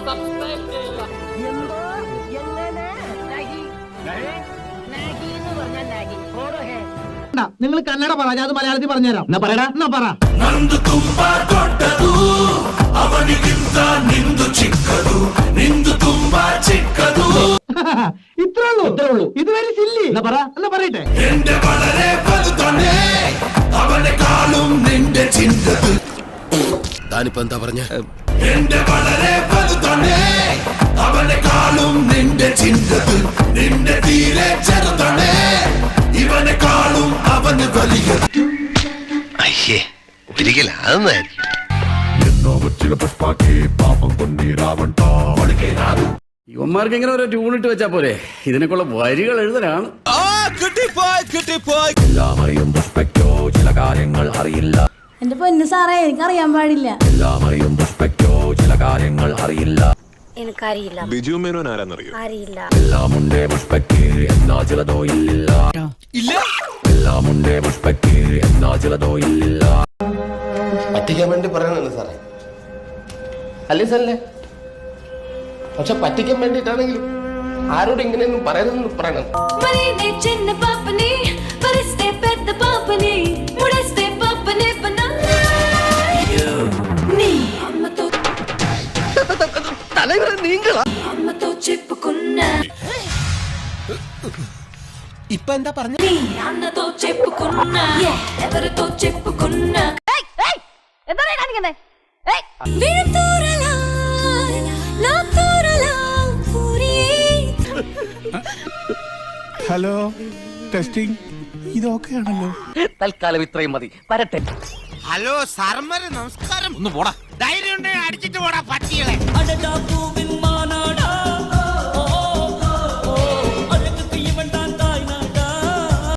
Subscribe ചെയ്യുക. എന്തോ എങ്ങനെ നാഗി എന്ന് പറഞ്ഞാൽ നാഗി ഓടോ ഹേ. നിങ്ങൾ കന്നഡ പറ, ഞാൻ അത് മലയാളത്തിൽ പറഞ്ഞുതരാം. എന്നാ പറയടാ, എന്നാ പറ. ನಂದು ತುಂಬಾ ದೊಡ್ಡದು ಅವನಿಗಿಂತ ನಿಂದು ಚಿಕ್ಕದು ನಿಂದು ತುಂಬಾ ಚಿಕ್ಕದು ഇത്രേ ഉള്ളൂ. ഇത് വെരി സില്ലി. എന്നാ പറ, എന്നാ പറയട്ടെ. എന്റെ വളരെ വലുതാണ് അവനെക്കാളും നിന്റെ ചിന്തത് താനിപ്പോ എന്താ പറഞ്ഞ എന്റെ വളരെ വലുതാണ് അവനെക്കാളും നിന്റെ ചിന്തത് നിന്റെ തീരെ ചെറുതാണ് ഇവനെക്കാളും അവന് വലിയത് അയ്യേ ഒരിക്കലും അതൊന്നായിരിക്കും എന്നോ ചില പുഷ്പാക്കി പാപം കൊണ്ടീരാവണ്ട വളിക്കേനാകും യുവന്മാർക്ക് ഇങ്ങനെ ഒരു ട്യൂണിട്ട് വെച്ചാ പോരെ, ഇതിനൊക്കെയുള്ള വരികൾ എഴുതലാണ്. എല്ലാമറിയും പുഷ്പയ്ക്കോ ചില കാര്യങ്ങൾ അറിയില്ല എന്റെ പൊന്നു സാറേ, എനിക്കറിയാൻ പാടില്ല. എല്ലാമറിയും പുഷ്പയ്ക്കോ ചില കാര്യങ്ങൾ അറിയില്ല എനിക്കറിയില്ല. ബിജു മേനോൻ ആരാന്നറിയോ? അറിയില്ല. എല്ലാമുണ്ടേ പുഷ്പയ്ക്ക് എന്നാ ചിലതോ ഇല്ലില്ല എല്ലാമുണ്ടേ പുഷ്പയ്ക്ക് എന്നാ ചിലതോ ഇല്ലില്ല പറ്റിക്കാൻ വേണ്ടി പറയണല്ലോ സാറേ, അല്ലേ സാറല്ലേ? പക്ഷെ പറ്റിക്കാൻ വേണ്ടിയിട്ടാണെങ്കിലും ആരോട് ഇങ്ങനെയൊന്നും പറയണമെന്ന് പറയണം. ഇപ്പൊ എന്താ പറഞ്ഞു? എന്താ കാണിക്കുന്നേ? Hello, testing. ഇതൊക്കെയാണല്ലോ. തൽക്കാലം ഇത്രയും മതി, വരട്ടെ. ഹലോ സാറന്മാരെ നമസ്കാരം. ഒന്ന് പോടാ, ധൈര്യം ഉണ്ടെങ്കിൽ അടിച്ചിട്ട് പോടാ പട്ടികളെ.